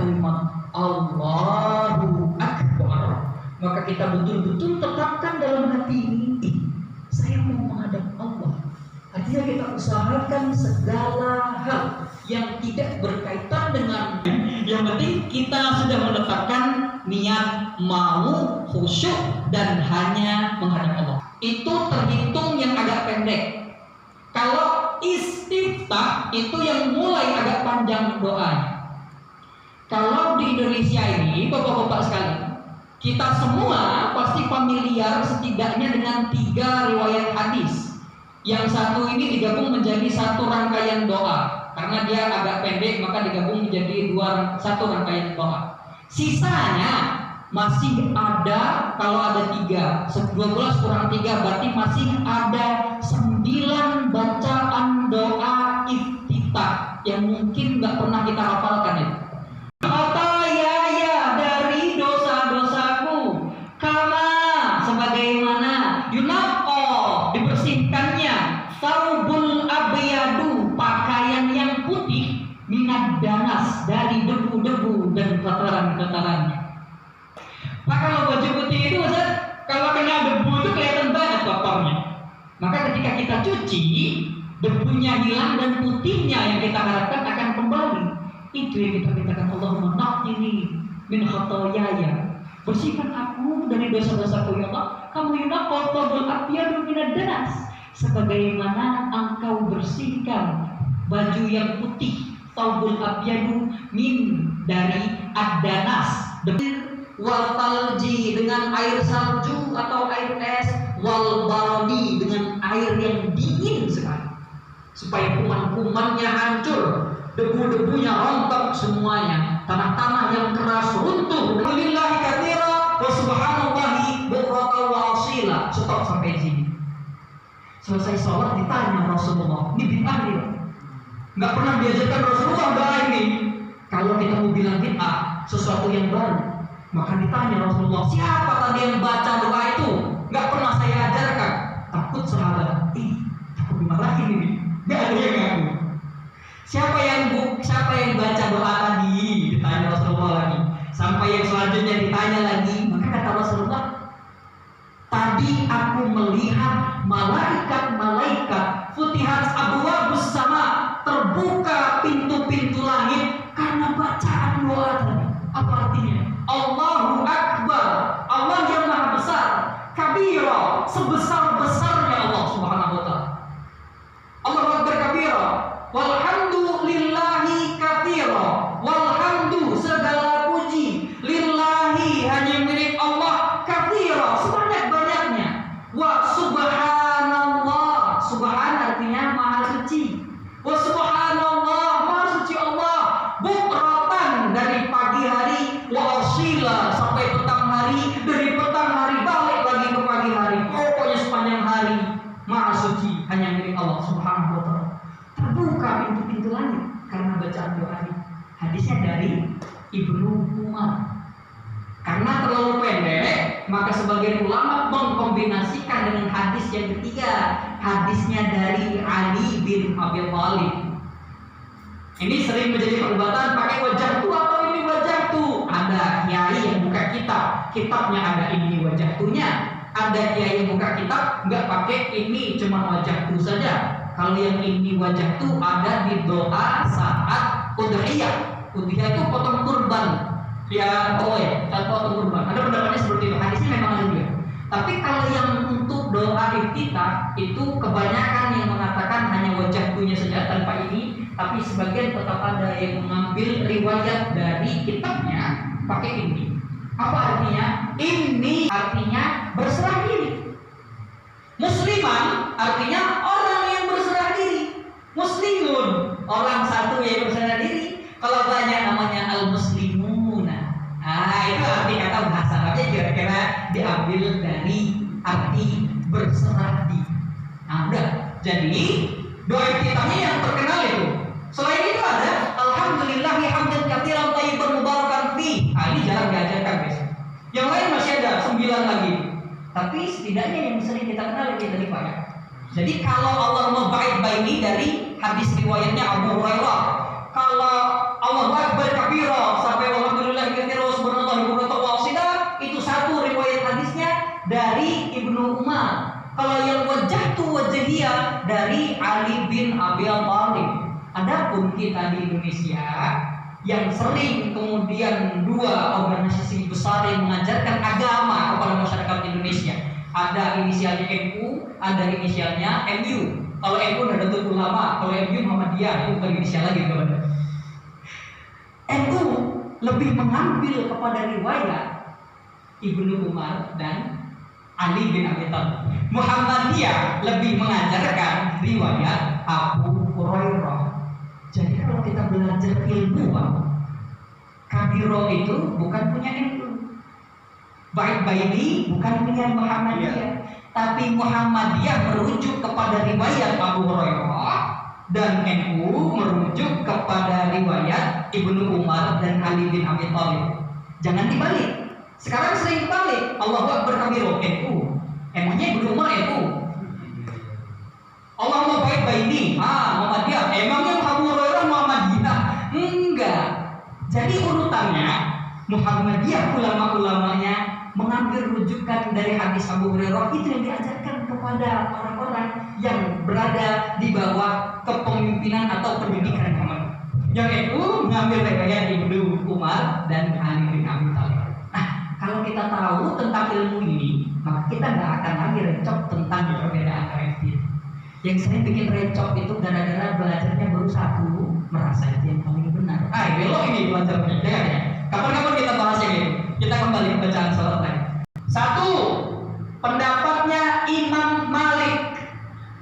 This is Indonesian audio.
kalimat Allahu Akbar, maka kita betul-betul tetapkan dalam hati ini, saya mau menghadap Allah. Artinya kita usahakan segala hal yang tidak berkaitan dengan, yang penting kita sudah menetapkan niat mau khusyuk dan hanya menghadap Allah. Itu terhitung yang agak pendek. Kalau istiftah itu yang mulai agak panjang doanya. Kalau di Indonesia ini, bapak-bapak sekalian, kita semua pasti familiar setidaknya dengan 3 riwayat hadis. Yang satu ini digabung menjadi satu rangkaian doa. Karena dia agak pendek, maka digabung menjadi satu rangkaian doa. Sisanya masih ada, kalau ada 3, 12 kurang 3 berarti masih ada 9 bacaan doa iftitah yang mungkin nggak pernah kita hafalkan ya. Khatayaya, dari dosa-dosaku, kama, sebagaimana, yunaqqa, dibersihkannya, saubul abyadu, pakaian yang putih, minad danas, dari debu-debu dan kotoran-kotorannya. Maka kalau baju putih itu, Ustaz, kalau kena debu itu kelihatan banget kotornya. Maka ketika kita cuci, debunya hilang dan putihnya yang kita harapkan akan kembali. Itu yang kita mintakan, Allahumma naqqini min khotoyaya, bersihkan aku dari dosa-dosaku ya Allah. Kamu yunaqqa thawbul abyadu minad danas, sebagaimana engkau bersihkan baju yang putih, thawbul abyadu min, dari ad-danas, wal falji, dengan air salju atau air es, wal bardi, dengan air yang dingin sekali, supaya kuman-kumannya hancur, debu-debunya rontok semuanya, tanah-tanah yang keras runtuh. Alhamdulillah katsira wa subhanallahi bukratan wa asila. Stop sampai sini. Selesai sholat ditanya Rasulullah, ini bid'ah nih, nggak pernah diajarkan Rasulullah doa ini. Kalau kita mau bilang bid'ah, sesuatu yang baru, maka ditanya Rasulullah, siapa tadi yang baca doa itu? Nggak pernah saya ajarkan. Takut sahabat, takut dimarahin ini, nggak ada yang ngaku. Siapa yang baca doa tadi? Ditanya Rasulullah lagi. Sampai yang selanjutnya ditanya lagi. Maka kata Rasulullah, tadi aku melihat malaikat-malaikat, futihat abwabus sama, terbuka pintu-pintu langit karena bacaan doa tadi. Apa artinya? Allahu Akbar, Allah yang maha besar, kabira, sebesar-besarnya Allah subhanahu wa ta'ala. Allahu Akbar kabira, walhamdulillahi katsira, walhamdu, segala puji, lillahi, hanya milik Allah, katsira, sebanyak-banyaknya, wa subhanallah, subhan artinya maha suci, wa subhanallah, maha suci Allah, bukratan, dari pagi hari, wa asila, sampai petang hari, dari petang hari balik lagi ke pagi hari, pokoknya sepanjang hari maha suci, hanya milik Allah subhanahu wa ta'ala. Terbuka pintu-pintu langit karena bacaan doa ini. Hadisnya dari Ibnu Umar. Karena terlalu pendek, maka sebagian ulama mengkombinasikan dengan hadis yang ketiga, hadisnya dari Ali bin Abi Thalib. Ini sering menjadi perdebatan, pakai wajah tu atau ini wajah tu. Ada kiai yang buka kitabnya ada ini wajah tunya. Ada kiai yang buka kitab nggak pakai ini, cuma wajah tu saja. Kalau yang ini wajah tuh ada di doa saat udhiyah. Udhiyah itu potong kurban. Ya, potong kurban. Ada pendapatnya seperti itu. Hadisnya memang ada juga. Tapi kalau yang untuk doa iftitah itu kebanyakan yang mengatakan hanya wajah tunya saja tanpa ini. Tapi sebagian tetap ada yang mengambil riwayat dari kitabnya pakai ini. Apa artinya? Ini artinya berserah diri. Musliman artinya orang yang berserah diri. Muslimun, orang satu yang berserah diri. Kalau banyak namanya al-muslimuna. Itu arti kata bahasa Arabnya kira-kira diambil dari arti berserah diri. Udah. Jadi doa iftitahnya yang terkenal itu. Selain itu ada alhamdulillahi hamdan katsiran thayyiban mubarakan fi. Ini jarang diajarkan guys. Yang lain masih ada 9 lagi. Tapi setidaknya yang sering kita kenal ini tadi Pak ya. Jadi kalau Allah memba'id baini dari hadis riwayatnya Abu Hurairah, kalau Allah Akbar kabira sampai pun kita di Indonesia yang sering kemudian dua organisasi besar yang mengajarkan agama kepada masyarakat Indonesia. Ada inisialnya NU, ada inisialnya MU. Kalau NU Nahdlatul Ulama, kalau MU Muhammadiyah, itu bukan inisial lagi, teman. NU lebih mengambil kepada riwayat Ibnu Umar dan Ali bin Abi Thalib. Muhammadiyah lebih mengajarkan riwayat Abu Hurairah. Jadi kalau kita belajar ilmu, Pak, Kabiro itu bukan punya NU, Baini bukan punya Muhammadiyah, tapi Muhammadiyah merujuk kepada riwayat Abu Hurairah dan NU merujuk kepada riwayat Ibnu Umar dan Ali bin Abi Thalib. Jangan dibalik. Sekarang sering dibalik. Allahu Akbar Kabiro NU. Emangnya Ibnu Umar NU? Allahumma baini Muhammadiyah. Emangnya Abu Hurairah Muhammadiyah? Enggak. Jadi urutannya Muhammadiyah ulama-ulamanya mengambil rujukan dari hadis Abu Hurairah, itu yang diajarkan kepada orang-orang yang berada di bawah kepemimpinan atau pendidikan Muhammad. Yang itu mengambil riwayat Ibnu Umar dan Ali bin Abi Thalib. Nah, kalau kita tahu tentang ilmu ini, maka kita nggak akan lagi recok tentang perbedaan karakter. Yang sering bikin recok itu gara-gara belajarnya baru satu, merasa itu yang paling benar. Belok ini belajarnya, ya. Kapan-kapan kita bahas ini. Kita kembali ke bacaan salat tadi. Satu,